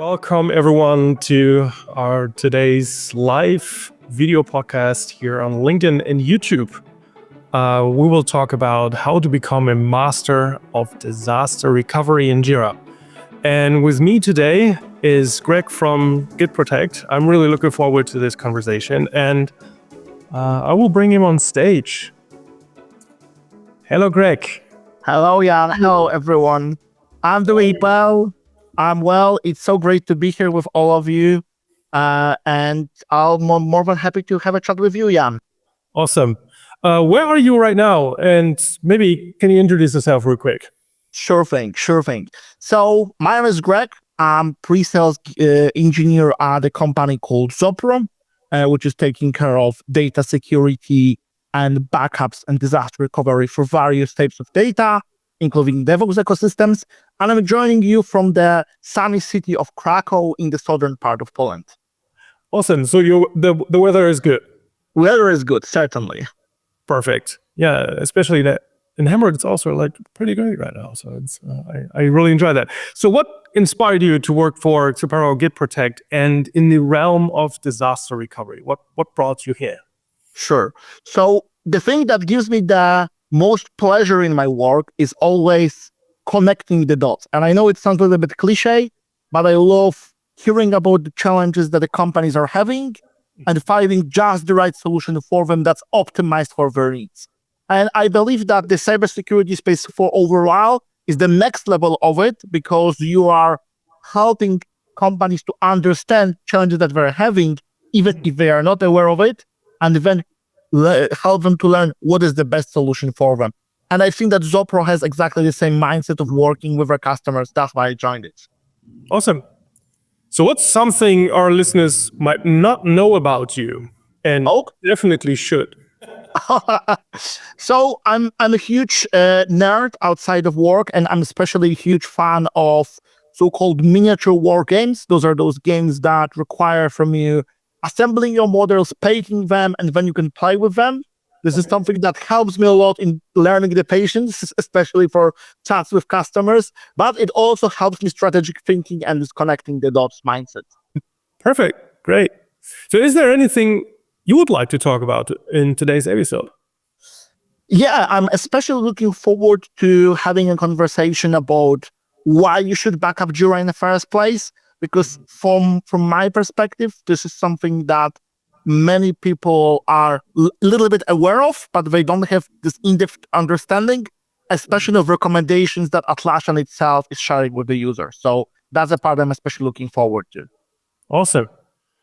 Welcome everyone to our today's live video podcast here on LinkedIn and YouTube. We will talk about how to become a master of disaster recovery in Jira. And with me today is Greg from GitProtect. I'm really looking forward to this conversation, and I will bring him on stage. Hello, Greg. Hello, Jan. Hello, everyone. I'm doing well. I'm well. It's so great to be here with all of you. And I'm more than happy to have a chat with you, Jan. Awesome. Where are you right now? And maybe can you introduce yourself real quick? Sure thing. So my name is Greg. I'm pre-sales engineer at a company called Zopro, which is taking care of data security and backups and disaster recovery for various types of data, including DevOps ecosystems. And I'm joining you from the sunny city of Krakow in the southern part of Poland. Awesome. So the weather is good. Weather is good, certainly. Perfect. Yeah, especially that in Hamburg, it's also like pretty great right now. So it's I really enjoy that. So what inspired you to work for GitProtect and in the realm of disaster recovery? What brought you here? Sure. So the thing that gives me the most pleasure in my work is always connecting the dots. And I know it sounds a little bit cliche, but I love hearing about the challenges that the companies are having and finding just the right solution for them that's optimized for their needs. And I believe that the cybersecurity space for overall is the next level of it, because you are helping companies to understand challenges that they're having, even if they are not aware of it, and then help them to learn what is the best solution for them. And I think that Zopro has exactly the same mindset of working with our customers. That's why I joined it. Awesome. So what's something our listeners might not know about you and definitely should? So I'm a huge nerd outside of work, and I'm especially a huge fan of so-called miniature war games. Those are those games that require from you assembling your models, painting them, and then you can play with them. This is something that helps me a lot in learning the patience, especially for chats with customers, but it also helps me strategic thinking and connecting the dots mindset. Perfect. Great. So is there anything you would like to talk about in today's episode? Yeah, I'm especially looking forward to having a conversation about why you should back up Jira in the first place, because from my perspective, this is something that many people are a little bit aware of, but they don't have this in-depth understanding, especially of recommendations that Atlassian itself is sharing with the user. So that's the part I'm especially looking forward to. Awesome.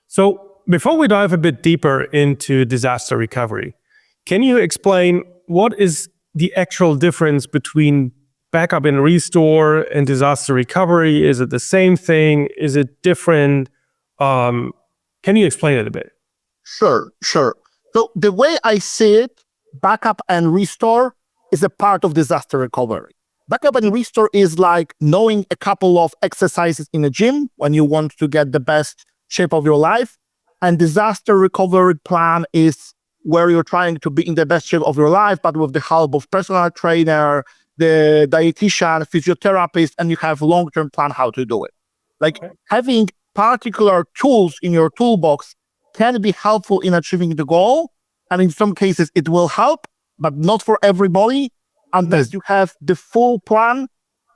So before we dive a bit deeper into disaster recovery, can you explain what is the actual difference between backup and restore and disaster recovery? Is it the same thing? Is it different? Can you explain it a bit? Sure. So the way I see it, backup and restore is a part of disaster recovery. Backup and restore is like knowing a couple of exercises in a gym when you want to get the best shape of your life. And disaster recovery plan is where you're trying to be in the best shape of your life, but with the help of personal trainer, the dietitian, physiotherapist, and you have long-term plan how to do it. Having particular tools in your toolbox can be helpful in achieving the goal. And in some cases it will help, but not for everybody, unless you have the full plan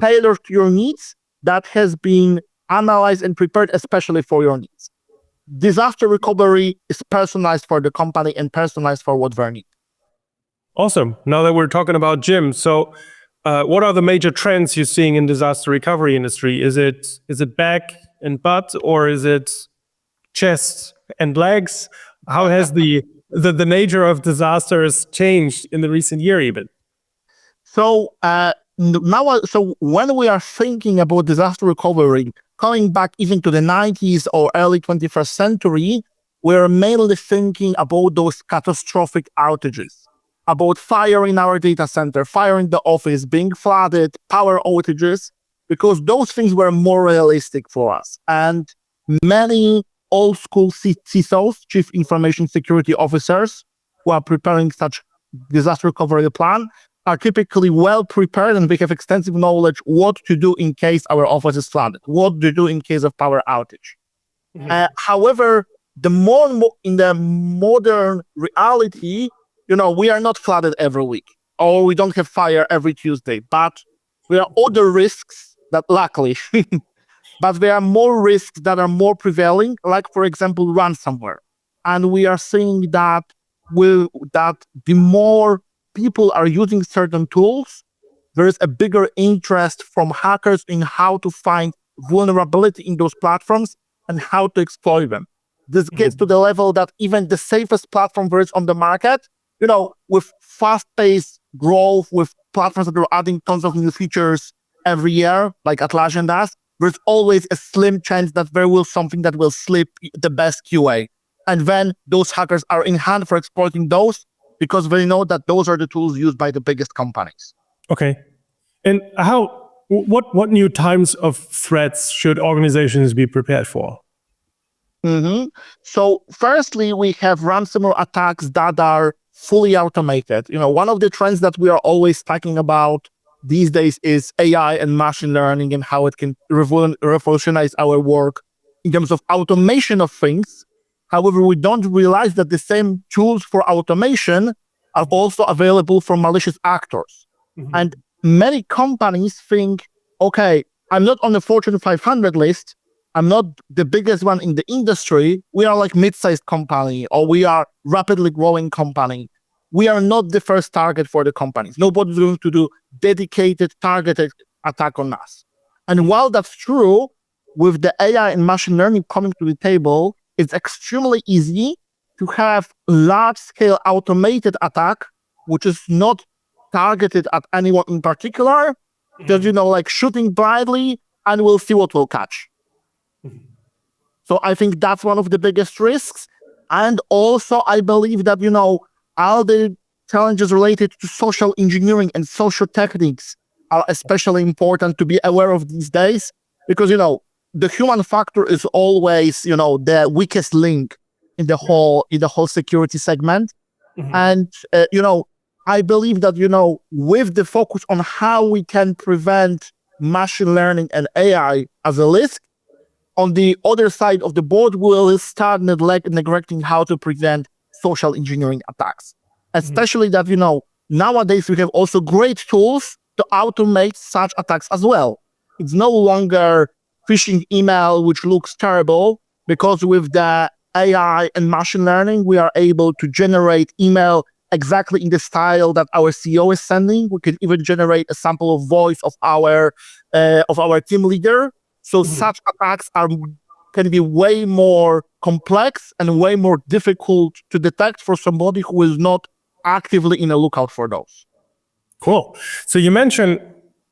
tailored to your needs that has been analyzed and prepared especially for your needs. Disaster recovery is personalized for the company and personalized for what they need. Awesome. Now that we're talking about gyms, so what are the major trends you're seeing in disaster recovery industry? Is it back and butt, or is it chest and legs? How has the nature of disasters changed in the recent year even? So when we are thinking about disaster recovery, coming back even to the 90s or early 21st century, we're mainly thinking about those catastrophic outages, about fire in our data center, fire in the office, being flooded, power outages, because those things were more realistic for us. And many old school CISOs, Chief Information Security Officers, who are preparing such disaster recovery plan, are typically well prepared and we have extensive knowledge what to do in case our office is flooded, what to do in case of power outage. However, in the modern reality, we are not flooded every week, or we don't have fire every Tuesday, but there are other risks that luckily, but there are more risks that are more prevailing, like for example, ransomware. And we are seeing that the more people are using certain tools, there is a bigger interest from hackers in how to find vulnerability in those platforms and how to exploit them. This gets to the level that even the safest platform there is on the market, with fast-paced growth, with platforms that are adding tons of new features every year, like Atlassian does, there's always a slim chance that there will something that will slip the best QA. And then those hackers are in hand for exploiting those because they know that those are the tools used by the biggest companies. Okay. And what new types of threats should organizations be prepared for? So firstly, we have ransomware attacks that are fully automated. One of the trends that we are always talking about these days is AI and machine learning and how it can revolutionize our work in terms of automation of things. However, we don't realize that the same tools for automation are also available for malicious actors. And many companies think, okay, I'm not on the Fortune 500 list. I'm not the biggest one in the industry. We are like mid-sized company, or we are rapidly growing company. We are not the first target for the companies. Nobody's going to do dedicated, targeted attack on us. And while that's true, with the AI and machine learning coming to the table, it's extremely easy to have large-scale automated attack, which is not targeted at anyone in particular, just, like shooting blindly, and we'll see what we'll catch. So I think that's one of the biggest risks. And also, I believe that, all the challenges related to social engineering and social techniques are especially important to be aware of these days, because, the human factor is always, the weakest link in the whole security segment. And, I believe that, with the focus on how we can prevent machine learning and AI as a risk, on the other side of the board, we'll start neglecting how to prevent social engineering attacks. Especially that, nowadays we have also great tools to automate such attacks as well. It's no longer phishing email, which looks terrible, because with the AI and machine learning, we are able to generate email exactly in the style that our CEO is sending. We can even generate a sample of voice of our team leader. So such attacks can be way more complex and way more difficult to detect for somebody who is not actively in a lookout for those. Cool. So you mentioned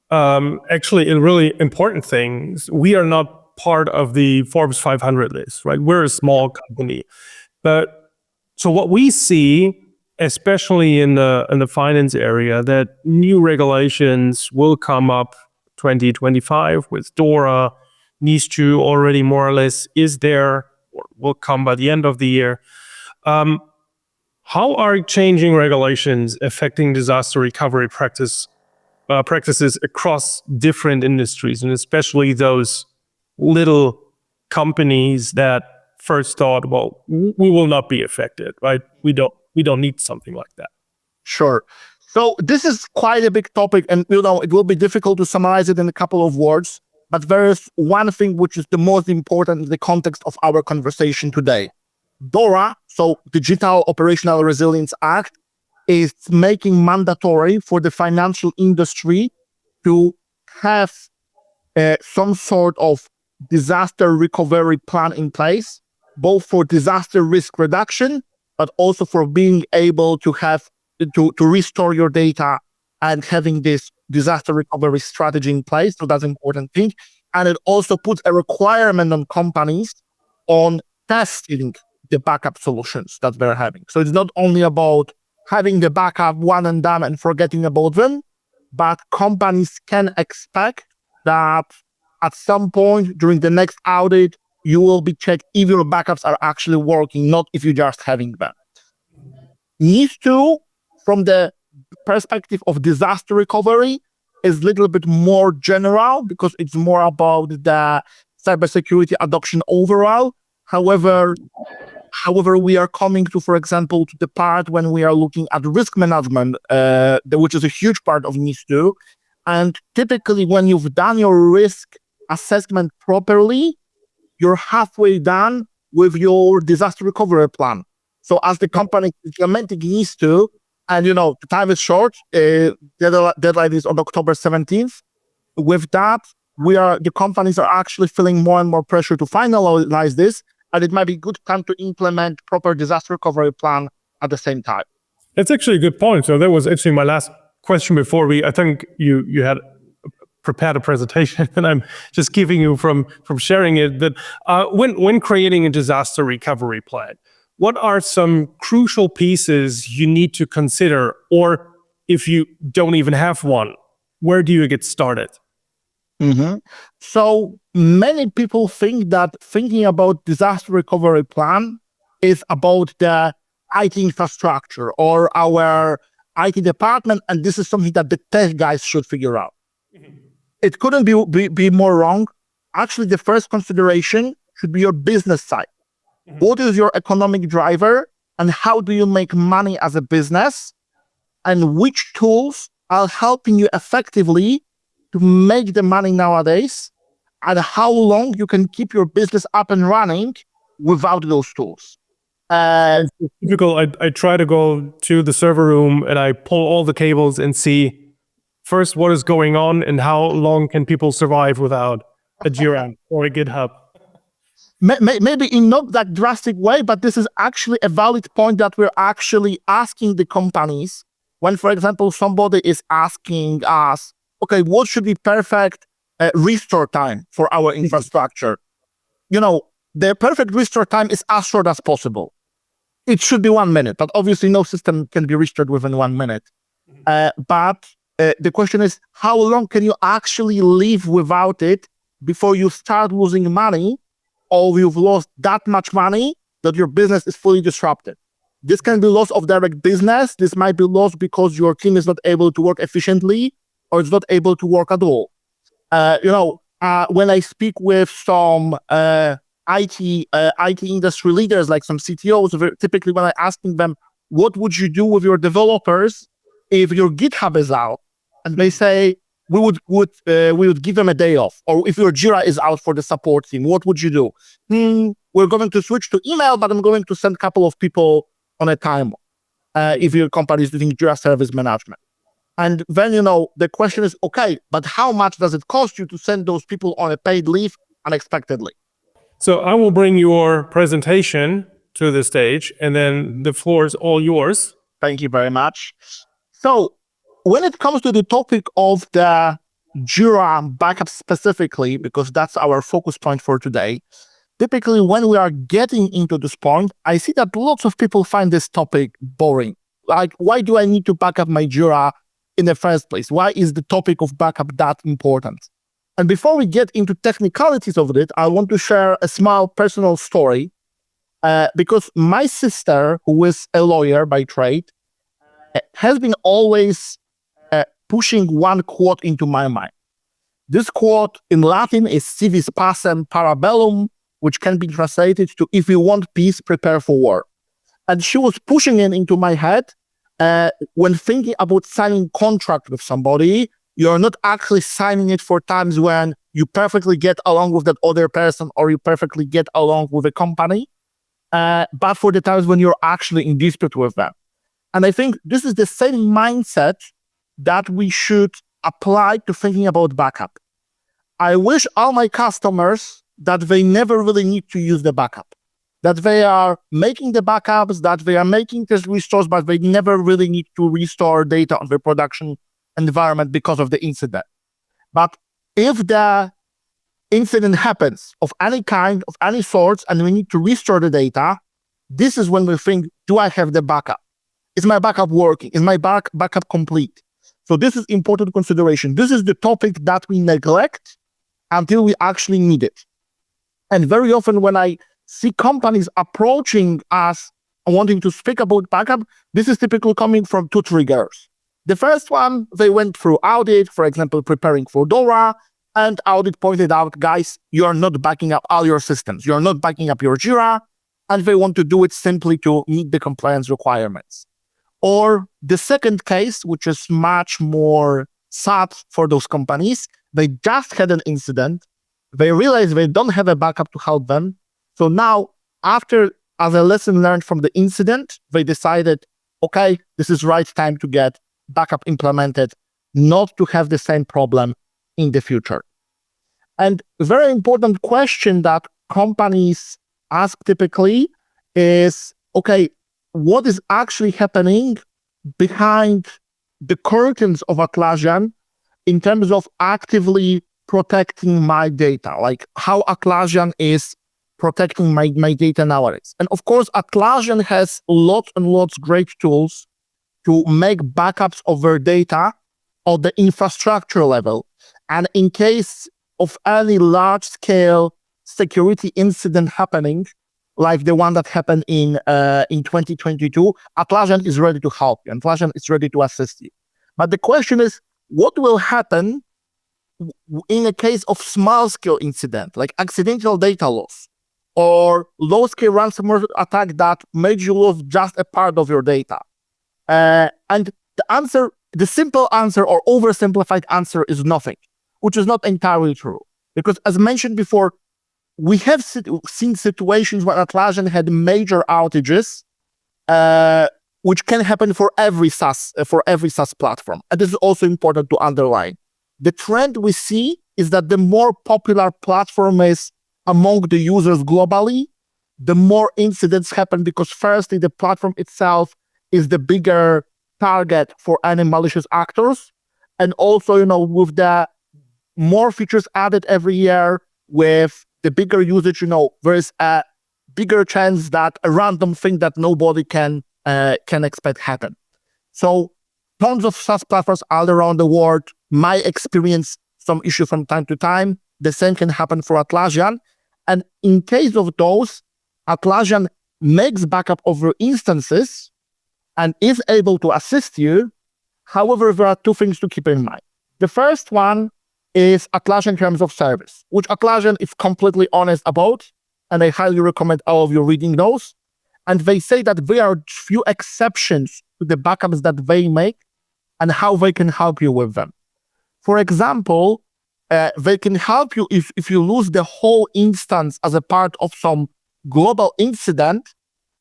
actually a really important thing. We are not part of the Forbes 500 list, right? We're a small company. But so what we see, especially in the finance area, that new regulations will come up 2025 with DORA. NIS2 already more or less is there, or will come by the end of the year. How are changing regulations affecting disaster recovery practices across different industries, and especially those little companies that first thought, well, we will not be affected, right? We don't need something like that. Sure. So this is quite a big topic, and it will be difficult to summarize it in a couple of words. But there is one thing which is the most important in the context of our conversation today. DORA, so Digital Operational Resilience Act, is making mandatory for the financial industry to have some sort of disaster recovery plan in place, both for disaster risk reduction, but also for being able to have to restore your data and having this disaster recovery strategy in place. So that's an important thing. And it also puts a requirement on companies on testing the backup solutions that they're having. So it's not only about having the backup one and done and forgetting about them, but companies can expect that at some point during the next audit, you will be checked if your backups are actually working, not if you're just having them. NIS2, from the perspective of disaster recovery is a little bit more general because it's more about the cybersecurity adoption overall. However, we are coming to, for example, to the part when we are looking at risk management, which is a huge part of NIS2. And typically, when you've done your risk assessment properly, you're halfway done with your disaster recovery plan. So as the company implementing NIS2, and the time is short, deadline is on October 17th. With that, the companies are actually feeling more and more pressure to finalize this, and it might be a good time to implement proper disaster recovery plan at the same time. That's actually a good point. So that was actually my last question before I think you had prepared a presentation, and I'm just giving you from sharing it, that when creating a disaster recovery plan, what are some crucial pieces you need to consider? Or if you don't even have one, where do you get started? Mm-hmm. So many people think that thinking about disaster recovery plan is about the IT infrastructure or our IT department, and this is something that the tech guys should figure out. Mm-hmm. It couldn't be more wrong. Actually, the first consideration should be your business side. Mm-hmm. What is your economic driver, and how do you make money as a business, and which tools are helping you effectively to make the money nowadays, and how long you can keep your business up and running without those tools. Typical, I try to go to the server room and I pull all the cables and see first what is going on and how long can people survive without a Jira or a GitHub. Maybe in not that drastic way, but this is actually a valid point that we're actually asking the companies when, for example, somebody is asking us, okay, what should be perfect restore time for our infrastructure? The perfect restore time is as short as possible. It should be 1 minute, but obviously no system can be restored within 1 minute. But the question is, how long can you actually live without it before you start losing money, or you've lost that much money that your business is fully disrupted? This can be loss of direct business. This might be loss because your team is not able to work efficiently, or it's not able to work at all. When I speak with some IT industry leaders, like some CTOs, typically when I asking them, what would you do with your developers if your GitHub is out? And they say, we would give them a day off. Or if your Jira is out for the support team, what would you do? We're going to switch to email, but I'm going to send a couple of people on a time if your company is doing Jira service management. And then, the question is, okay, but how much does it cost you to send those people on a paid leave unexpectedly? So I will bring your presentation to the stage, and then the floor is all yours. Thank you very much. So when it comes to the topic of the Jira backup specifically, because that's our focus point for today, typically when we are getting into this point, I see that lots of people find this topic boring. Like, why do I need to back up my Jira in the first place? Why is the topic of backup that important? And before we get into technicalities of it, I want to share a small personal story because my sister, who is a lawyer by trade, has been always pushing one quote into my mind. This quote in Latin is "Si vis pacem, para bellum," which can be translated to "If you want peace, prepare for war." And she was pushing it into my head when thinking about signing contract with somebody. You're not actually signing it for times when you perfectly get along with that other person or you perfectly get along with a company, but for the times when you're actually in dispute with them. And I think this is the same mindset that we should apply to thinking about backup. I wish all my customers that they never really need to use the backup, that they are making the backups, that they are making test restores, but they never really need to restore data on their production environment because of the incident. But if the incident happens of any kind, of any sorts, and we need to restore the data, this is when we think, do I have the backup? Is my backup working? Is my backup complete? So this is important consideration. This is the topic that we neglect until we actually need it. And very often when I see companies approaching us wanting to speak about backup, this is typically coming from two triggers. The first one, they went through audit, for example, preparing for DORA, and audit pointed out, guys, you're not backing up all your systems. You're not backing up your Jira, and they want to do it simply to meet the compliance requirements. Or the second case, which is much more sad for those companies, they just had an incident. They realized they don't have a backup to help them. So now, after, as a lesson learned from the incident, they decided, okay, this is right time to get backup implemented, not to have the same problem in the future. And a very important question that companies ask typically is, okay, what is actually happening behind the curtains of Atlassian in terms of actively protecting my data, like how Atlassian is protecting my data nowadays. And of course, Atlassian has lots and lots of great tools to make backups of their data on the infrastructure level. And in case of any large-scale security incident happening, like the one that happened in 2022, Atlassian is ready to help you. Atlassian is ready to assist you. But the question is, what will happen in a case of small-scale incident, like accidental data loss, or low-scale ransomware attack that made you lose just a part of your data? And the simple answer or oversimplified answer is nothing, which is not entirely true. Because as mentioned before, we have seen situations where Atlassian had major outages, which can happen for every SaaS platform. And this is also important to underline. The trend we see is that the more popular platform is among the users globally, the more incidents happen, because firstly, the platform itself is the bigger target for any malicious actors. And also, with the more features added every year, with the bigger usage, there is a bigger chance that a random thing that nobody can expect happen. So tons of SaaS platforms all around the world might experience some issue from time to time. The same can happen for Atlassian. And in case of those, Atlassian makes backup of your instances and is able to assist you. However, there are two things to keep in mind. The first one is Atlassian Terms of Service, which Atlassian is completely honest about, and I highly recommend all of you reading those. And they say that there are few exceptions to the backups that they make and how they can help you with them. For example, they can help you if you lose the whole instance as a part of some global incident,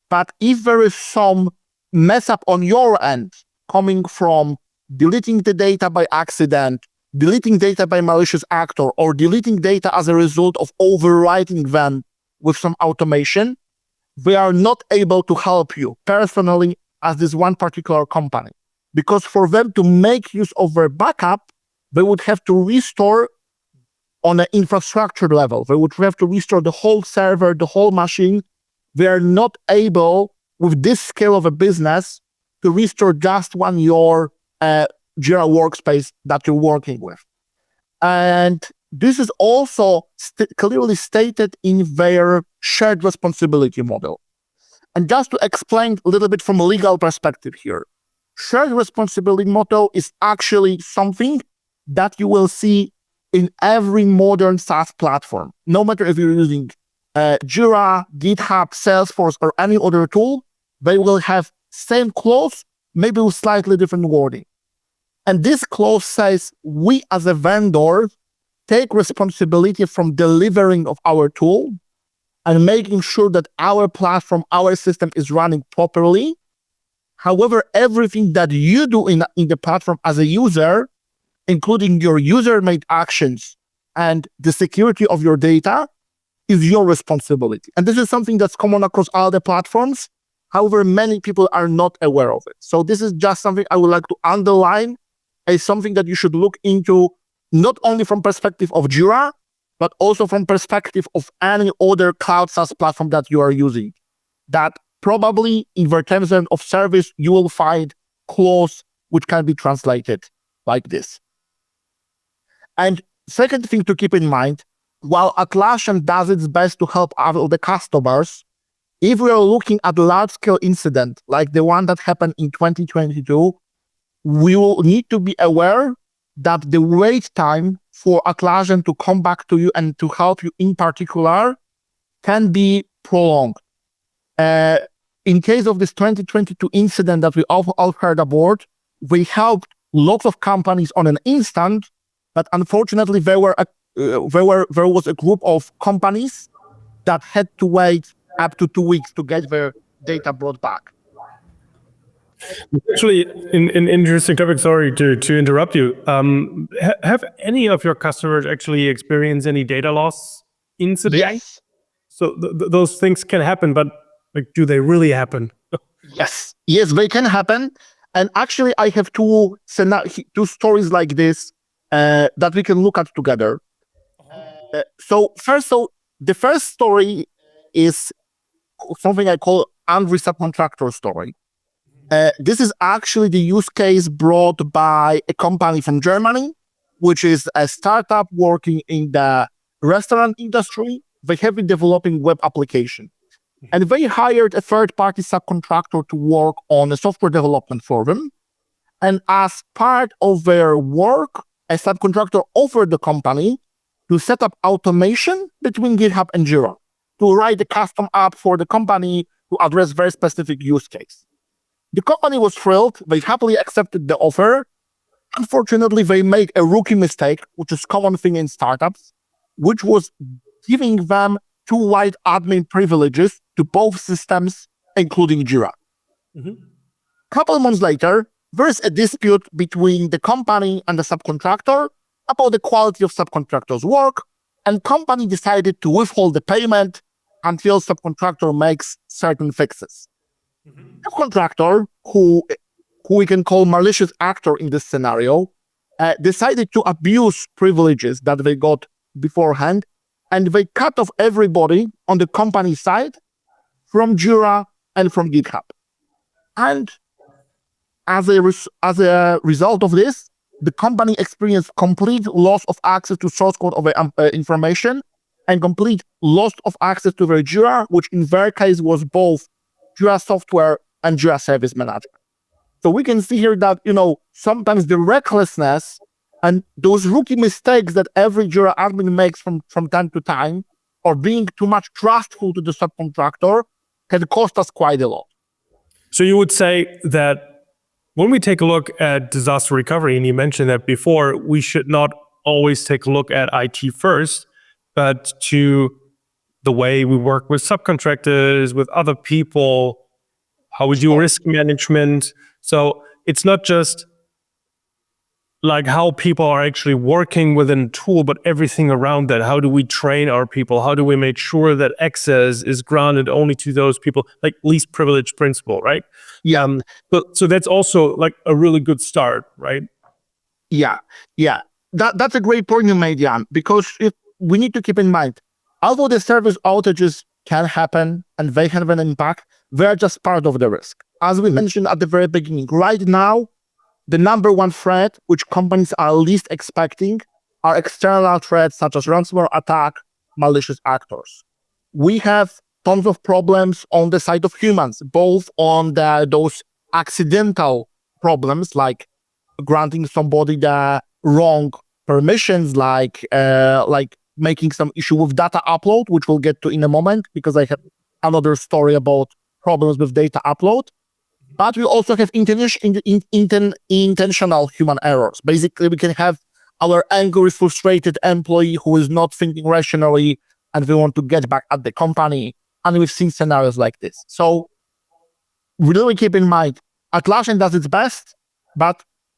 but if there is some mess up on your end coming from deleting the data by accident, deleting data by malicious actor, or deleting data as a result of overwriting them with some automation, they are not able to help you personally as this one particular company. Because for them to make use of their backup, they would have to restore on an infrastructure level. They would have to restore the whole server, the whole machine. They are not able, with this scale of a business, to restore just one your Jira workspace that you're working with. And this is also clearly stated in their shared responsibility model. And just to explain a little bit from a legal perspective here, shared responsibility model is actually something that you will see in every modern SaaS platform. No matter if you're using Jira, GitHub, Salesforce, or any other tool, they will have same clause, maybe with slightly different wording. And this clause says, we as a vendor take responsibility from delivering of our tool and making sure that our platform, our system is running properly. However, everything that you do in the platform as a user, including your user-made actions and the security of your data, is your responsibility. And this is something that's common across all the platforms. However, many people are not aware of it. So this is just something I would like to underline as something that you should look into, not only from perspective of Jira, but also from perspective of any other cloud SaaS platform that you are using. That probably in their terms of service, you will find clause which can be translated like this. And second thing to keep in mind, while Atlassian does its best to help all the customers, if we are looking at a large-scale incident like the one that happened in 2022, we will need to be aware that the wait time for Atlassian to come back to you and to help you in particular can be prolonged. In case of this 2022 incident that we all heard about, we helped lots of companies on an instant, but unfortunately there was a group of companies that had to wait up to 2 weeks to get their data brought back. Actually, an interesting topic. Sorry to interrupt you. Have any of your customers actually experienced any data loss incident? Yes. So those things can happen, but like, do they really happen? Yes, they can happen. And actually, I have two stories like this that we can look at together. So the first story is something I call angry subcontractor story. This is actually the use case brought by a company from Germany, which is a startup working in the restaurant industry. They have been developing web application. And they hired a third-party subcontractor to work on a software development for them. And as part of their work, a subcontractor offered the company to set up automation between GitHub and Jira, to write a custom app for the company to address very specific use case. The company was thrilled. They happily accepted the offer. Unfortunately, they made a rookie mistake, which is a common thing in startups, which was giving them too wide admin privileges to both systems, including Jira. Couple of months later, there's a dispute between the company and the subcontractor about the quality of subcontractor's work, and company decided to withhold the payment until subcontractor makes certain fixes. Subcontractor, who we can call malicious actor in this scenario, decided to abuse privileges that they got beforehand, and they cut off everybody on the company side from Jira and from GitHub. And as a result of this, the company experienced complete loss of access to source code of information and complete loss of access to their Jira, which in their case was both Jira Software and Jira Service Manager. So we can see here that, sometimes the recklessness and those rookie mistakes that every Jira admin makes from time to time, or being too much trustful to the subcontractor, can cost us quite a lot. So you would say that when we take a look at disaster recovery, and you mentioned that before, we should not always take a look at IT first, but to the way we work with subcontractors, with other people, how we do risk management. So it's not just like how people are actually working within a tool, but everything around that. How do we train our people? How do we make sure that access is granted only to those people, like least privileged principle, right? Yeah. So that's also like a really good start, right? Yeah. That's a great point you made, Jan, because we need to keep in mind, although the service outages can happen and they have an impact, they're just part of the risk. As we mentioned at the very beginning, right now, the number one threat which companies are least expecting are external threats such as ransomware attack, malicious actors. We have tons of problems on the side of humans, both on those accidental problems like granting somebody the wrong permissions, like making some issue with data upload, which we'll get to in a moment, because I have another story about problems with data upload. But we also have intentional human errors. Basically, we can have our angry, frustrated employee who is not thinking rationally, and we want to get back at the company. And we've seen scenarios like this. So really keep in mind, Atlassian does its best,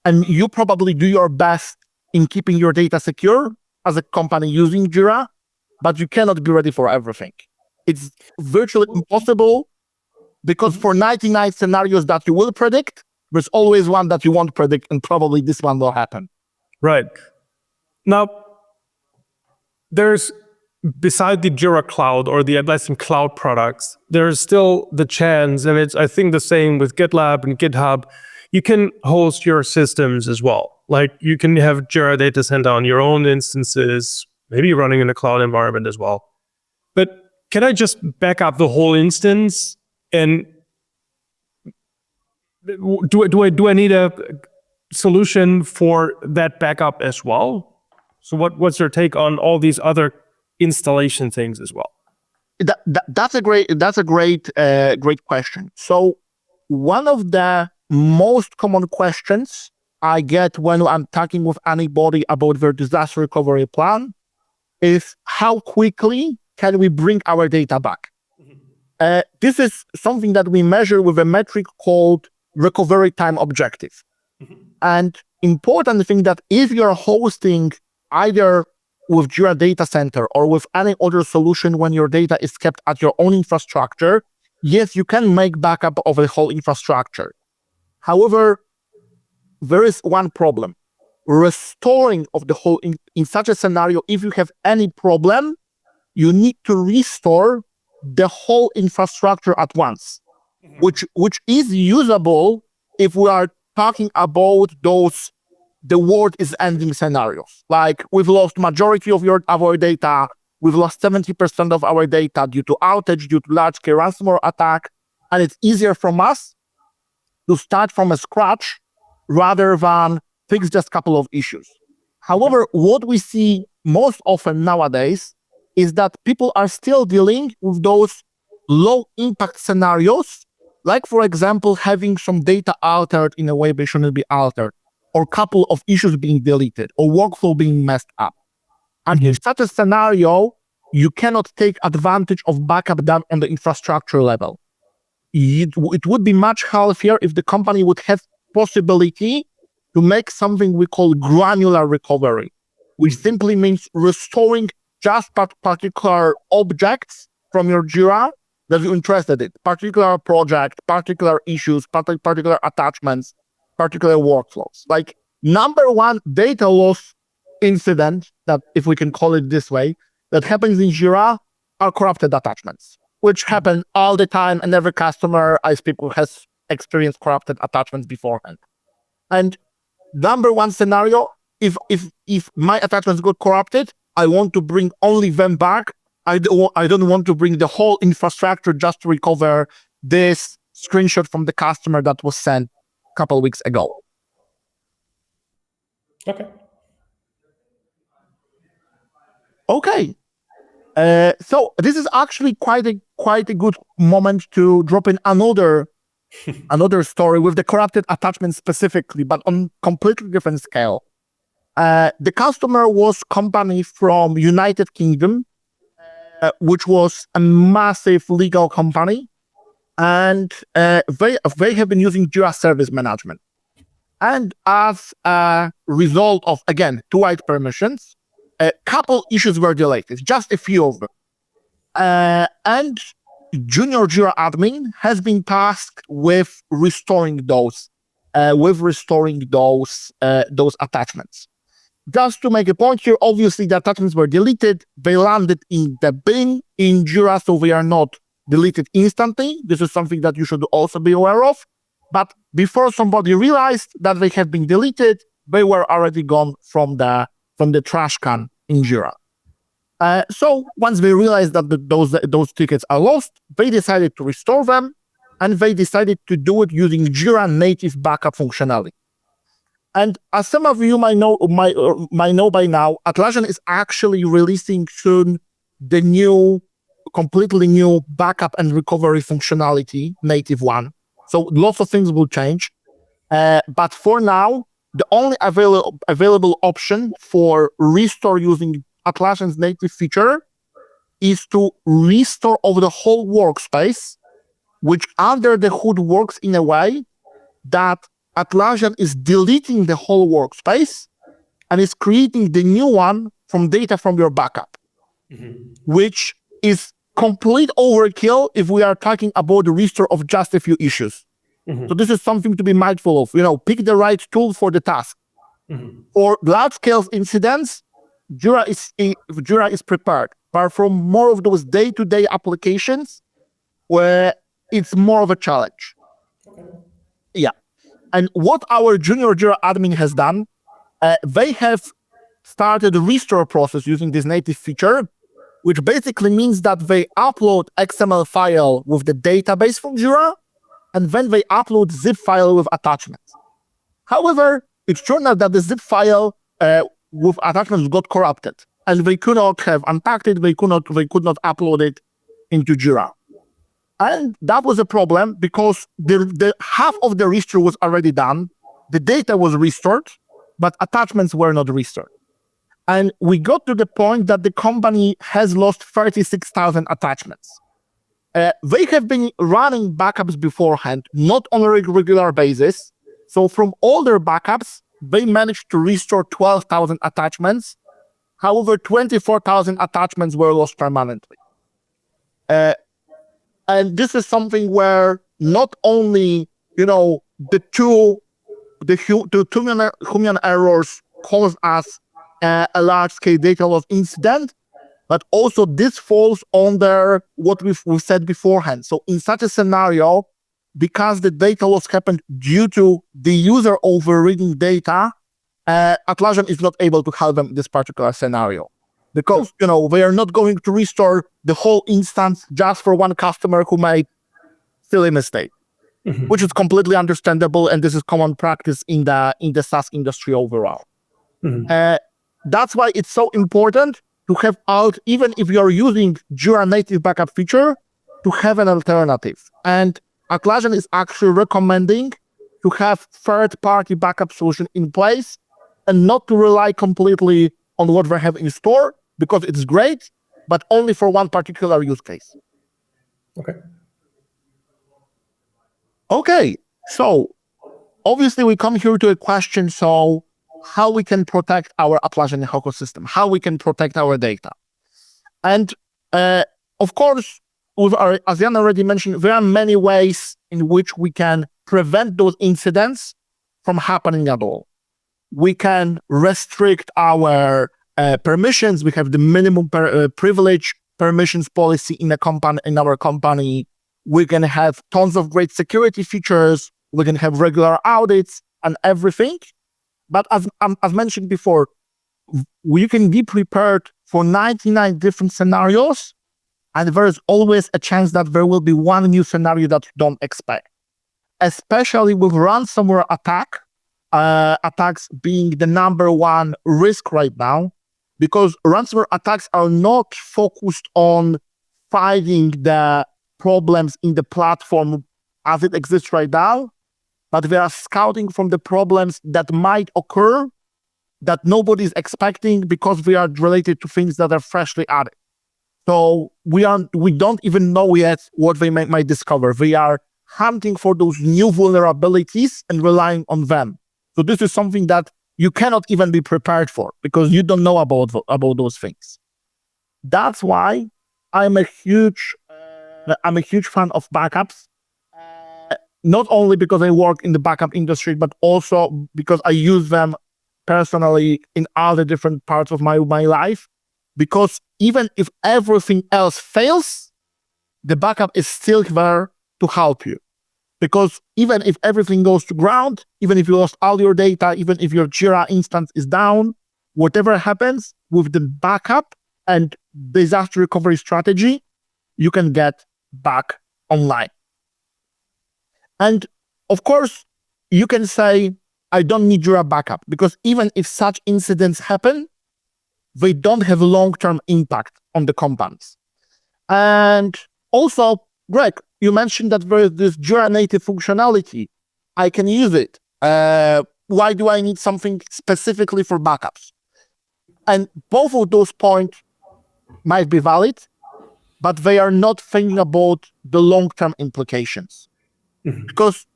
and you probably do your best in keeping your data secure as a company using Jira, but you cannot be ready for everything. It's virtually impossible, because for 99 scenarios that you will predict, there's always one that you won't predict, and probably this one will happen. Right. Now, there's, beside the Jira Cloud or the Atlassian Cloud products, there's still the chance, and it's, I think, the same with GitLab and GitHub, you can host your systems as well. Like, you can have Jira Data Center on your own instances, maybe running in a cloud environment as well. But can I just back up the whole instance? And do I need a solution for that backup as well? So what's your take on all these other installation things as well? That's a great question. So one of the most common questions I get when I'm talking with anybody about their disaster recovery plan is how quickly can we bring our data back? This is something that we measure with a metric called recovery time objective. And important thing that if you're hosting either with Jira Data Center or with any other solution when your data is kept at your own infrastructure, yes, you can make backup of the whole infrastructure. However, there is one problem. Restoring of the whole in such a scenario, if you have any problem, you need to restore the whole infrastructure at once, which is usable if we are talking about those the world is ending scenarios. Like we've lost majority of our data, we've lost 70% of our data due to outage, due to large-scale ransomware attack, and it's easier from us to start from a scratch rather than fix just a couple of issues. However, what we see most often nowadays is that people are still dealing with those low-impact scenarios, like, for example, having some data altered in a way they shouldn't be altered, or couple of issues being deleted, or workflow being messed up. And in such a scenario, you cannot take advantage of backup done on the infrastructure level. It would be much healthier if the company would have possibility to make something we call granular recovery, which simply means restoring just particular objects from your Jira that you're interested in, particular project, particular issues, particular attachments, particular workflows. Like number one data loss incident, that if we can call it this way, that happens in Jira are corrupted attachments, which happen all the time, and every customer I speak with has experienced corrupted attachments beforehand. And number one scenario, if my attachments got corrupted, I want to bring only them back. I don't want to bring the whole infrastructure just to recover this screenshot from the customer that was sent a couple of weeks ago. Okay. So this is actually quite a good moment to drop in another story with the corrupted attachment specifically, but on completely different scale. The customer was company from United Kingdom, which was a massive legal company, and they have been using Jira Service Management. And as a result of, again, two wide permissions, a couple issues were deleted, just a few of them. And junior Jira admin has been tasked with restoring those attachments. Just to make a point here, obviously the attachments were deleted. They landed in the bin in Jira, so they are not deleted instantly. This is something that you should also be aware of. But before somebody realized that they have been deleted, they were already gone from the trash can in Jira. So once they realized that those tickets are lost, they decided to restore them, and they decided to do it using Jira native backup functionality. And as some of you might know by now, Atlassian is actually releasing soon the completely new backup and recovery functionality, native one. So lots of things will change. But for now, the only available option for restore using Atlassian's native feature is to restore over the whole workspace, which under the hood works in a way that Atlassian is deleting the whole workspace and is creating the new one from data from your backup, which is complete overkill if we are talking about the restore of just a few issues. So this is something to be mindful of. Pick the right tool for the task. For large-scale incidents, Jira is prepared. But from more of those day-to-day applications, where it's more of a challenge. Yeah. And what our junior Jira admin has done, they have started a restore process using this native feature, which basically means that they upload XML file with the database from Jira, and then they upload zip file with attachments. However, it turned out that the zip file with attachments got corrupted, and they could not have unpacked it. They could not upload it into Jira, and that was a problem because the half of the restore was already done. The data was restored, but attachments were not restored. And we got to the point that the company has lost 36,000 attachments. They have been running backups beforehand, not on a regular basis. So from all their backups, they managed to restore 12,000 attachments. However, 24,000 attachments were lost permanently. And this is something where not only, the two human errors caused us a large-scale data loss incident, but also this falls under what we've said beforehand. So in such a scenario, because the data loss happened due to the user overreading data, Atlassian is not able to help them in this particular scenario. Because, they are not going to restore the whole instance just for one customer who made silly mistake, which is completely understandable, and this is common practice in the SaaS industry overall. That's why it's so important to have out, even if you're using Jira native backup feature, to have an alternative. And Atlassian is actually recommending to have third-party backup solution in place and not to rely completely on what they have in store, because it's great, but only for one particular use case. Okay, so obviously we come here to a question, so how we can protect our Atlassian ecosystem, how we can protect our data. And of course, as Jan already mentioned, there are many ways in which we can prevent those incidents from happening at all. We can restrict our permissions. We have the minimum privilege permissions policy in our company. We can have tons of great security features. We can have regular audits and everything. But as mentioned before, you can be prepared for 99 different scenarios, and there's always a chance that there will be one new scenario that you don't expect. Especially with ransomware attacks being the number one risk right now, because ransomware attacks are not focused on finding the problems in the platform as it exists right now, but they are scouting from the problems that might occur that nobody's expecting because they are related to things that are freshly added. So we don't even know yet what they might discover. They are hunting for those new vulnerabilities and relying on them. So this is something that you cannot even be prepared for because you don't know about those things. That's why I'm a huge fan of backups. Not only because I work in the backup industry, but also because I use them personally in other different parts of my life. Because even if everything else fails, the backup is still there to help you. Because even if everything goes to ground, even if you lost all your data, even if your Jira instance is down, whatever happens with the backup and disaster recovery strategy, you can get back online. And of course, you can say, I don't need Jira backup, because even if such incidents happen, they don't have long-term impact on the companies. And also, Greg, you mentioned that there is this Jira native functionality. I can use it. Why do I need something specifically for backups? And both of those points might be valid, but they are not thinking about the long-term implications. Because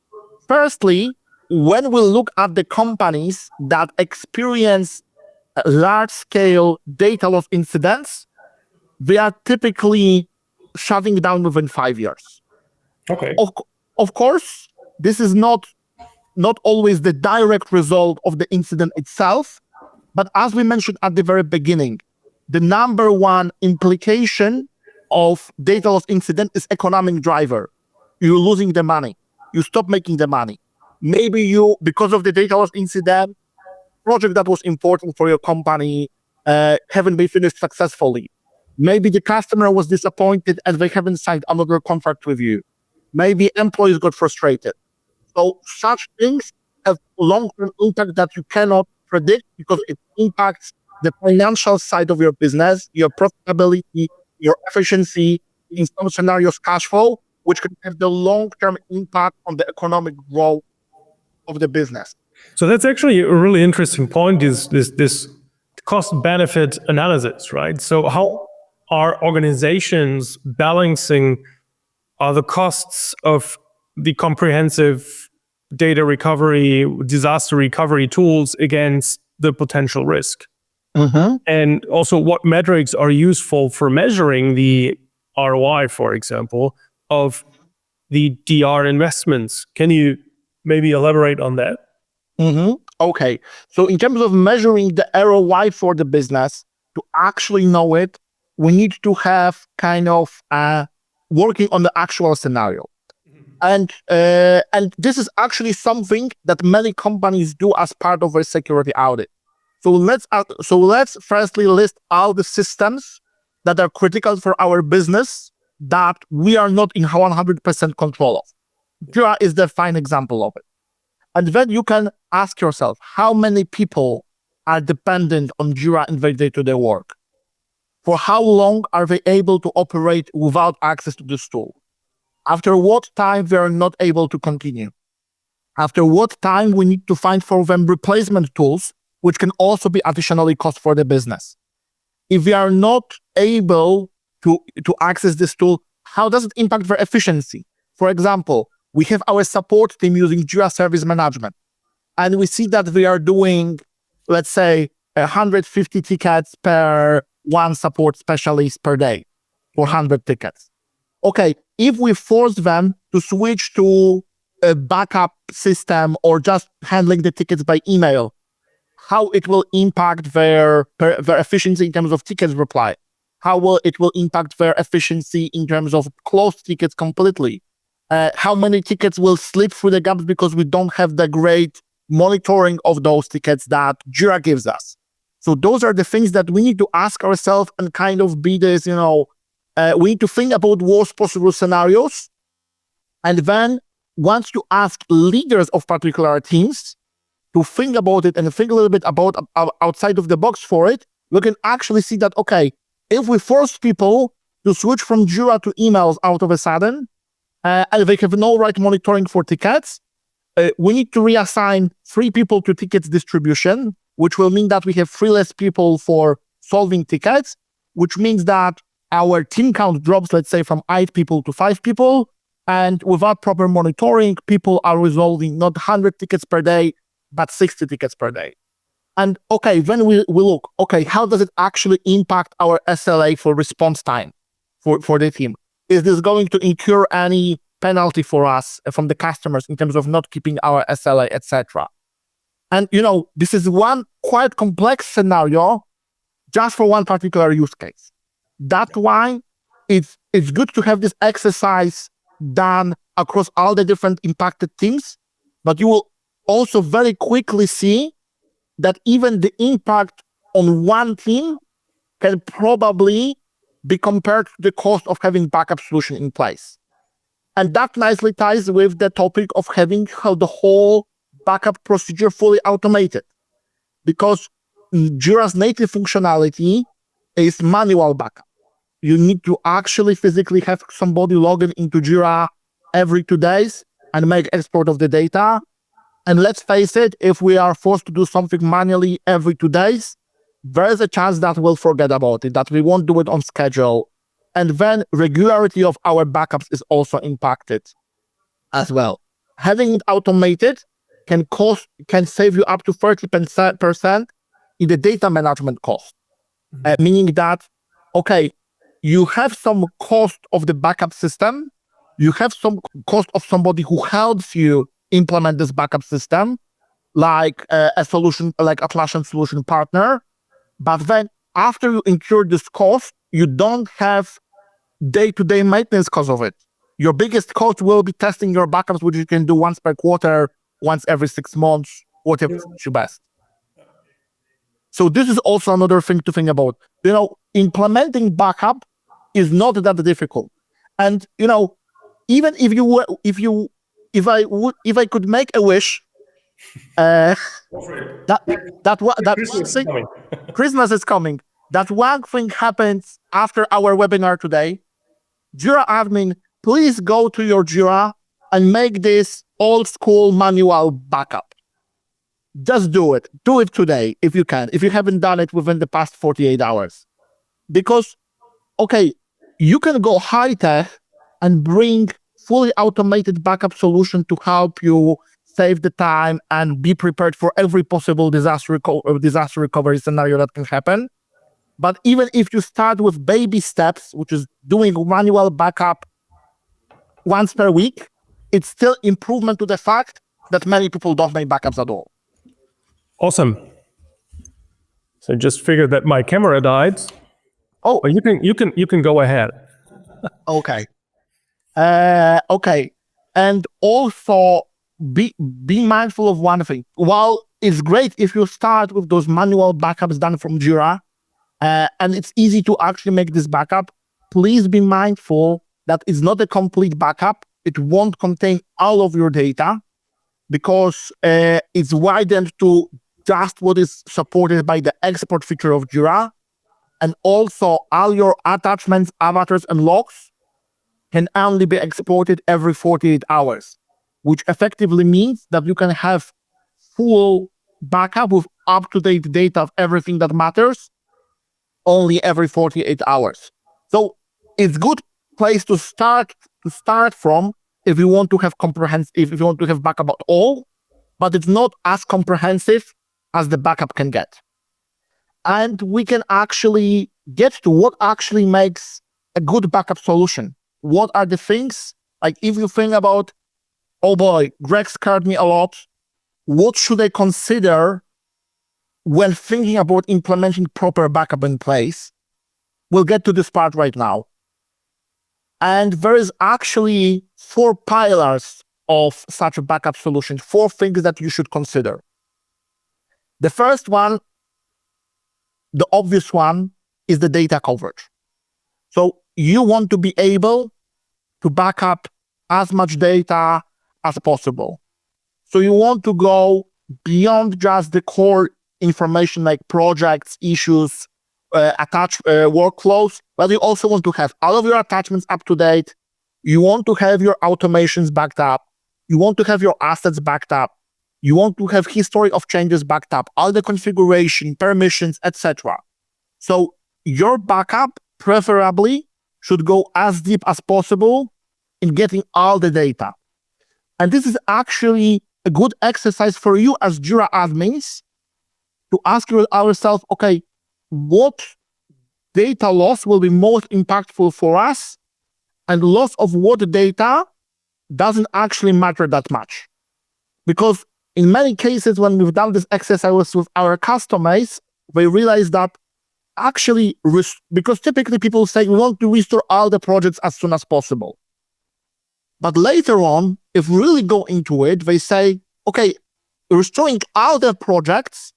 firstly, when we look at the companies that experience large-scale data loss incidents, they are typically shutting down within 5 years. Okay. Of course, this is not always the direct result of the incident itself, but as we mentioned at the very beginning, the number one implication of data loss incident is economic driver. You're losing the money. You stop making the money. Maybe you, because of the data loss incident, project that was important for your company haven't been finished successfully. Maybe the customer was disappointed and they haven't signed another contract with you. Maybe employees got frustrated. So such things have long-term impact that you cannot predict because it impacts the financial side of your business, your profitability, your efficiency, in some scenarios, cash flow, which can have the long-term impact on the economic growth of the business. So that's actually a really interesting point, is this cost benefit analysis, right? So how are organizations balancing the costs of the comprehensive data recovery, disaster recovery tools against the potential risk? And also, what metrics are useful for measuring the ROI, for example, of the DR investments? Can you maybe elaborate on that? Okay. So in terms of measuring the ROI for the business, to actually know it, we need to have kind of working on the actual scenario. And this is actually something that many companies do as part of their security audit. So let's firstly list all the systems that are critical for our business that we are not in 100% control of. Jira is the fine example of it. And then you can ask yourself, how many people are dependent on Jira in their day-to-day work? For how long are they able to operate without access to this tool? After what time they are not able to continue? After what time we need to find for them replacement tools, which can also be additionally cost for the business? If we are not able to access this tool, how does it impact their efficiency? For example, we have our support team using Jira Service Management, and we see that we are doing, let's say, 150 tickets per one support specialist per day, 400 tickets. Okay, if we force them to switch to a backup system or just handling the tickets by email, how it will impact their efficiency in terms of tickets reply? How it will impact their efficiency in terms of closed tickets completely? How many tickets will slip through the gaps because we don't have the great monitoring of those tickets that Jira gives us? So those are the things that we need to ask ourselves and kind of be this, we need to think about worst possible scenarios. And then once you ask leaders of particular teams to think about it and think a little bit about outside of the box for it, we can actually see that, okay, if we force people to switch from Jira to emails out of a sudden, and they have no right monitoring for tickets, we need to reassign 3 people to tickets distribution, which will mean that we have 3 less people for solving tickets, which means that our team count drops, let's say, from 8 people to 5 people. And without proper monitoring, people are resolving not 100 tickets per day, but 60 tickets per day. And okay, then we look, okay, how does it actually impact our SLA for response time for the team? Is this going to incur any penalty for us from the customers in terms of not keeping our SLA, etc.? And this is one quite complex scenario just for one particular use case. That's why it's good to have this exercise done across all the different impacted teams, but you will also very quickly see that even the impact on one team can probably be compared to the cost of having backup solution in place. And that nicely ties with the topic of having the whole backup procedure fully automated. Because Jira's native functionality is manual backup. You need to actually physically have somebody log into Jira every 2 days and make export of the data. And let's face it, if we are forced to do something manually every 2 days, there is a chance that we'll forget about it, that we won't do it on schedule. And then regularity of our backups is also impacted as well. Having it automated can save you up to 30% in the data management cost. Meaning that, okay, you have some cost of the backup system, you have some cost of somebody who helps you implement this backup system, like a solution, like Atlassian solution partner. But then after you incur this cost, you don't have day-to-day maintenance cost of it. Your biggest cost will be testing your backups, which you can do once per quarter, once every 6 months, whatever suits you best. So this is also another thing to think about. Implementing backup is not that difficult. And even if I could make a wish, Uh, Great. that one Christmas is thing, coming. Christmas is coming. That one thing happens after our webinar today. Jira admin, please go to your Jira and make this old school manual backup. Just do it. Do it today if you can, if you haven't done it within the past 48 hours. Because, okay, you can go high tech and bring fully automated backup solution to help you save the time and be prepared for every possible disaster recovery scenario that can happen. But even if you start with baby steps, which is doing manual backup once per week, it's still improvement to the fact that many people don't make backups at all. Awesome. So just figured that my camera died, Oh, but you can go ahead. okay. Okay. And also be mindful of one thing. While it's great if you start with those manual backups done from Jira, and it's easy to actually make this backup, please be mindful that it's not a complete backup. It won't contain all of your data because it's widened to just what is supported by the export feature of Jira. And also all your attachments, avatars, and logs can only be exported every 48 hours, which effectively means that you can have full backup with up-to-date data of everything that matters only every 48 hours. So it's good place to start from if you want to have if you want to have backup at all, but it's not as comprehensive as the backup can get. And we can actually get to what actually makes a good backup solution. What are the things, like if you think about, oh boy, Greg scared me a lot, what should I consider when thinking about implementing proper backup in place? We'll get to this part right now. And there is actually 4 pillars of such a backup solution, 4 things that you should consider. The first one, the obvious one, is the data coverage. So you want to be able to back up as much data as possible. So you want to go beyond just the core information like projects, issues, workflows, but you also want to have all of your attachments up to date. You want to have your automations backed up. You want to have your assets backed up. You want to have history of changes backed up, all the configuration, permissions, etc. So your backup preferably should go as deep as possible in getting all the data. And this is actually a good exercise for you as Jira admins to ask ourselves, okay, what data loss will be most impactful for us, and loss of what data doesn't actually matter that much. Because in many cases, when we've done this exercise with our customers, we realize that actually, because typically people say we want to restore all the projects as soon as possible. But later on, if we really go into it, they say, okay, restoring all the projects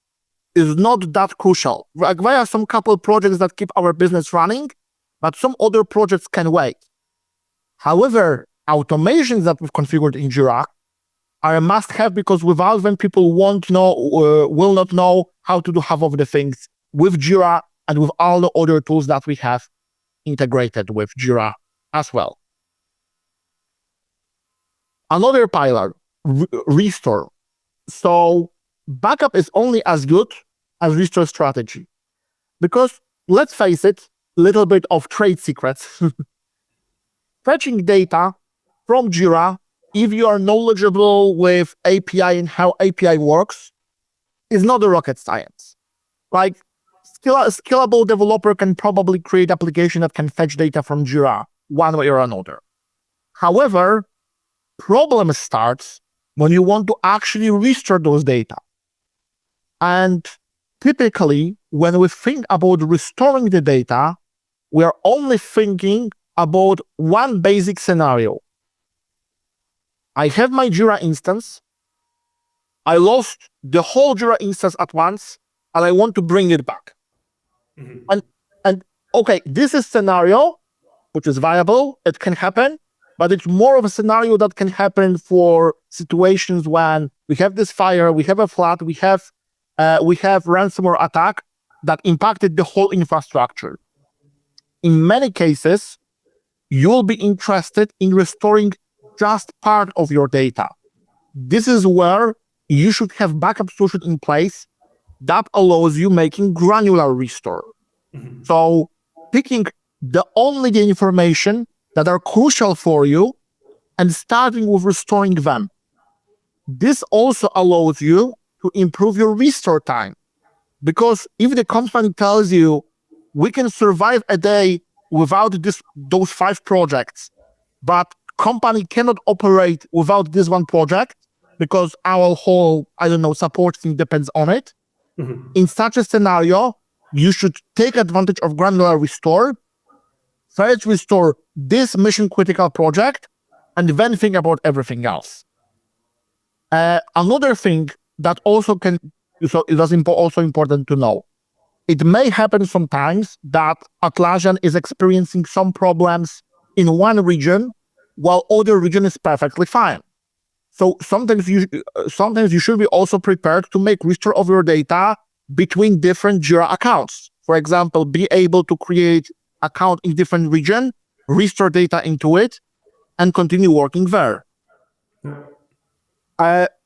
is not that crucial. Like, there are some couple projects that keep our business running, but some other projects can wait. However, automations that we've configured in Jira are a must-have, because without them, people will not know how to do half of the things with Jira and with all the other tools that we have integrated with Jira as well. Another pillar, restore. So backup is only as good as restore strategy. Because let's face it, a little bit of trade secrets. Fetching data from Jira, if you are knowledgeable with API and how API works, is not a rocket science. Like, a scalable developer can probably create application that can fetch data from Jira one way or another. However, problem starts when you want to actually restore those data. And typically, when we think about restoring the data, we are only thinking about one basic scenario. I have my Jira instance. I lost the whole Jira instance at once, and I want to bring it back. Mm-hmm. And okay, this is scenario which is viable. It can happen, but it's more of a scenario that can happen for situations when we have this fire, we have a flood, we have ransomware attack that impacted the whole infrastructure. In many cases, you'll be interested in restoring just part of your data. This is where you should have backup solution in place that allows you making granular restore. Mm-hmm. So picking only the information that are crucial for you and starting with restoring them. This also allows you to improve your restore time. Because if the company tells you, we can survive a day without those 5 projects, but company cannot operate without this one project because our whole, support team depends on it. Mm-hmm. In such a scenario, you should take advantage of granular restore, first restore this mission critical project, and then think about everything else. Another thing that also also important to know. It may happen sometimes that Atlassian is experiencing some problems in one region while other region is perfectly fine. So sometimes you should be also prepared to make restore of your data between different Jira accounts. For example, be able to create account in different region, restore data into it, and continue working there.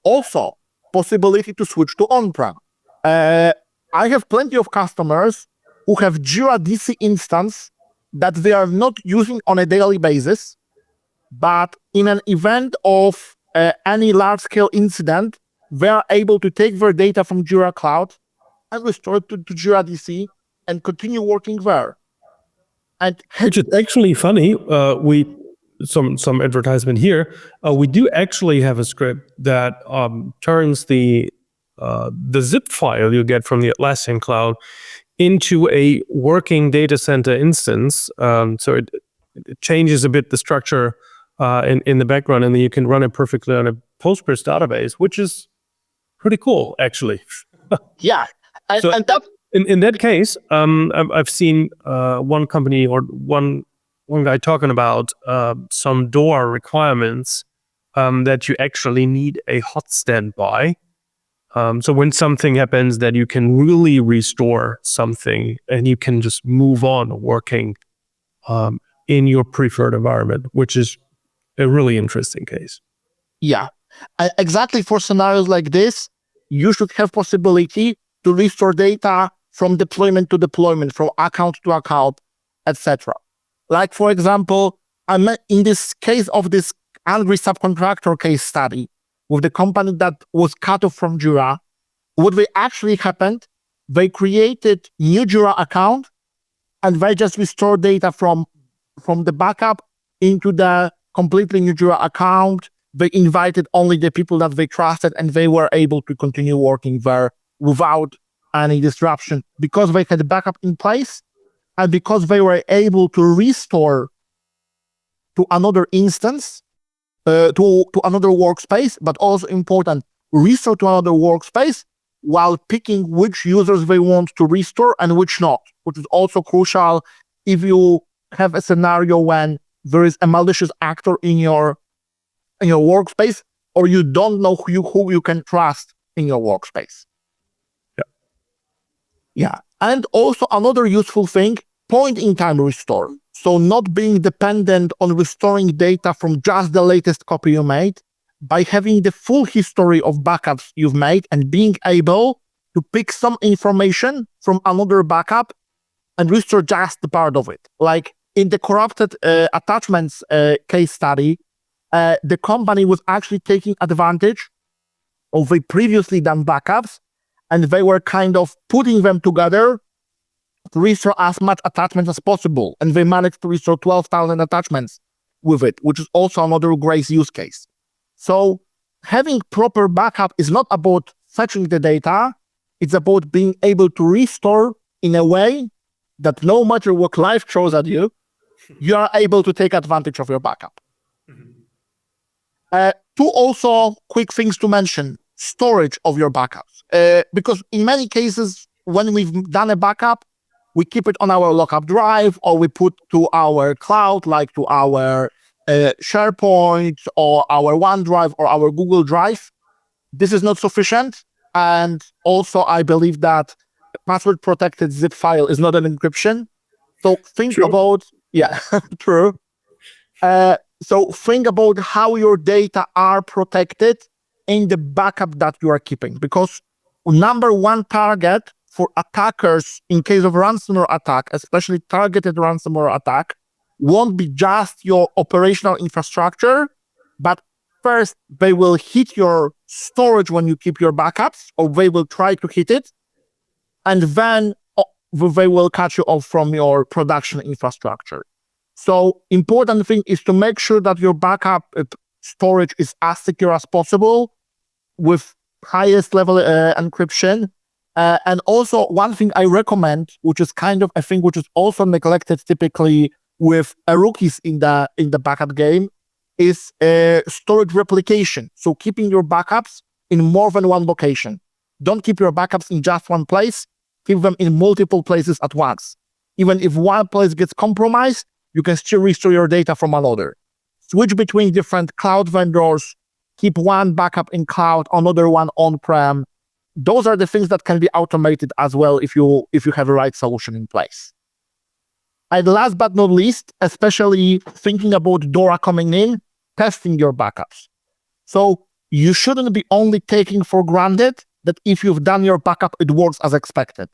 Also, possibility to switch to on-prem. I have plenty of customers who have Jira DC instance that they are not using on a daily basis, but in an event of any large-scale incident, they are able to take their data from Jira Cloud and restore it to Jira DC and continue working there. Which is actually funny. Some advertisement here. We do actually have a script that turns the zip file you get from the Atlassian cloud into a working data center instance. So it changes a bit the structure in the background, and then you can run it perfectly on a Postgres database, which is pretty cool, actually. Yeah. In that case, I've seen one company or one guy talking about some DORA requirements that you actually need a hot standby. So when something happens, that you can really restore something and you can just move on working in your preferred environment, which is a really interesting case. Yeah, exactly. For scenarios like this, you should have possibility to restore data from deployment to deployment, from account to account, etc. Like, for example, in this case of this angry subcontractor case study with the company that was cut off from Jira, what actually happened, they created new Jira account and they just restored data from the backup into the completely new Jira account. They invited only the people that they trusted and they were able to continue working there without any disruption because they had backup in place and because they were able to restore to another instance, to another workspace, but also important, restore to another workspace while picking which users they want to restore and which not, which is also crucial if you have a scenario when there is a malicious actor in your workspace or you don't know who you can trust in your workspace. Yeah. And also another useful thing, point-in-time restore. So not being dependent on restoring data from just the latest copy you made, by having the full history of backups you've made and being able to pick some information from another backup and restore just the part of it. Like in the corrupted attachments case study, the company was actually taking advantage of the previously done backups, and they were kind of putting them together to restore as much attachments as possible. And they managed to restore 12,000 attachments with it, which is also another great use case. So having proper backup is not about fetching the data. It's about being able to restore in a way that no matter what life throws at you, you are able to take advantage of your backup. Two also quick things to mention, storage of your backups. Because in many cases, when we've done a backup, we keep it on our lockup drive or we put to our cloud, like to our SharePoint or our OneDrive or our Google Drive, this is not sufficient. And also, I believe that a password protected zip file is not an encryption. So think True. about, yeah, true. So think about how your data are protected in the backup that you are keeping, because number one target for attackers in case of ransomware attack, especially targeted ransomware attack, won't be just your operational infrastructure, but first they will hit your storage when you keep your backups, or they will try to hit it, and then they will cut you off from your production infrastructure. So important thing is to make sure that your backup storage is as secure as possible with highest level encryption. And also one thing I recommend, which is kind of a thing which is also neglected typically with rookies in the backup game, is storage replication. So keeping your backups in more than one location. Don't keep your backups in just one place. Keep them in multiple places at once. Even if one place gets compromised, you can still restore your data from another. Switch between different cloud vendors. Keep one backup in cloud, another one on-prem. Those are the things that can be automated as well if you have a right solution in place. And last but not least, especially thinking about DORA coming in, testing your backups. So you shouldn't be only taking for granted that if you've done your backup, it works as expected.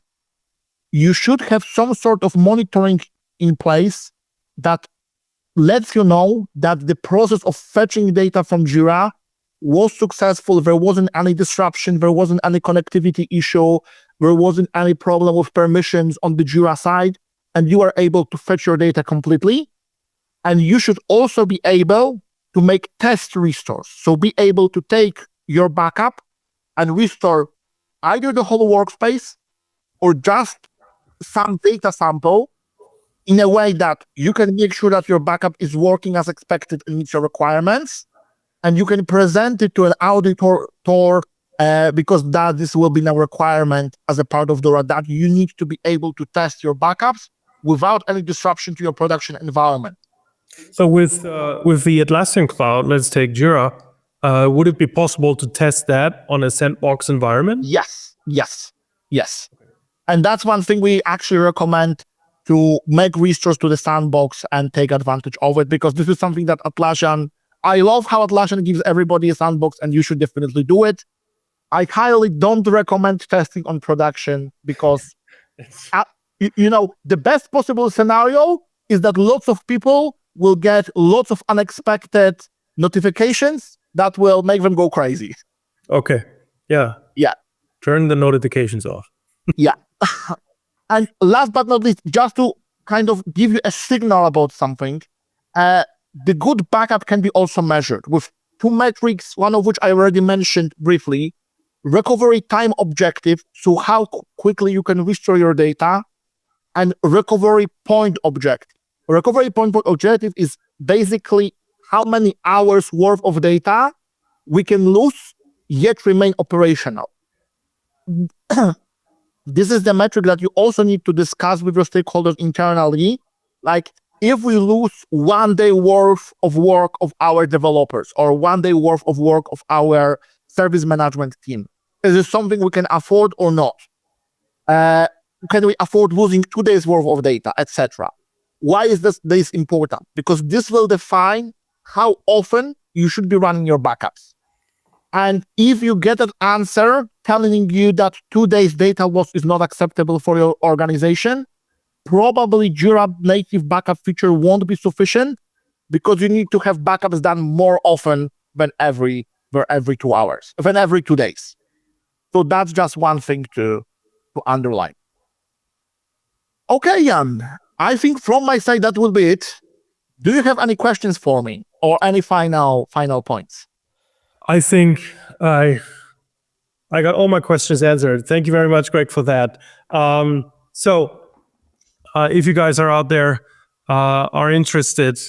You should have some sort of monitoring in place that lets you know that the process of fetching data from Jira was successful. There wasn't any disruption. There wasn't any connectivity issue. There wasn't any problem with permissions on the Jira side, and you are able to fetch your data completely. And you should also be able to make test restores. So be able to take your backup and restore either the whole workspace or just some data sample in a way that you can make sure that your backup is working as expected and meets your requirements. And you can present it to an auditor because this will be a requirement as a part of DORA, that you need to be able to test your backups without any disruption to your production environment. So with the Atlassian cloud, let's take Jira. Would it be possible to test that on a sandbox environment? Yes. And that's one thing we actually recommend, to make restores to the sandbox and take advantage of it, because this is something that Atlassian, I love how Atlassian gives everybody a sandbox, and you should definitely do it. I highly don't recommend testing on production because, the best possible scenario is that lots of people will get lots of unexpected notifications that will make them go crazy. Okay. Yeah. Turn the notifications off. Yeah. And last but not least, just to kind of give you a signal about something, the good backup can be also measured with two metrics, one of which I already mentioned briefly: recovery time objective, so how quickly you can restore your data, and recovery point objective. Recovery point objective is basically how many hours worth of data we can lose yet remain operational. This is the metric that you also need to discuss with your stakeholders internally. Like, if we lose 1 day worth of work of our developers or 1 day worth of work of our service management team, is this something we can afford or not? Can we afford losing 2 days worth of data, etc.? Why is this important? Because this will define how often you should be running your backups. And if you get an answer telling you that 2 days data loss is not acceptable for your organization, probably Jira native backup feature won't be sufficient, because you need to have backups done more often than every 2 hours, than every 2 days. So that's just one thing to underline. Okay, Jan, I think from my side that will be it. Do you have any questions for me or any final points? I think I got all my questions answered. Thank you very much, Greg, for that. If you guys are out there, are interested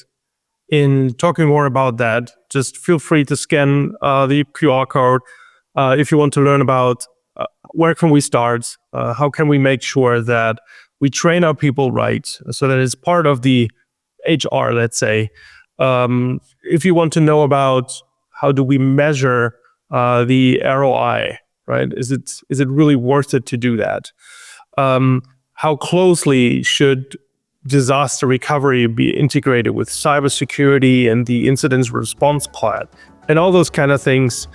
in talking more about that, just feel free to scan the QR code. If you want to learn about where can we start, how can we make sure that we train our people right, so that it's part of the HR, let's say, If you want to know about how do we measure the ROI, right? Is it really worth it to do that? How closely should disaster recovery be integrated with cybersecurity and the incident response plan, and all those kind of things?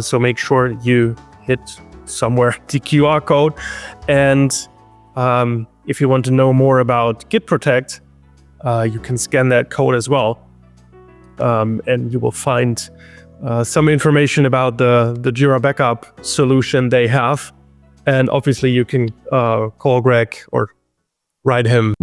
So make sure you hit somewhere the QR code. And if you want to know more about GitProtect, you can scan that code as well. And you will find some information about the Jira backup solution they have. And obviously you can call Greg or write him.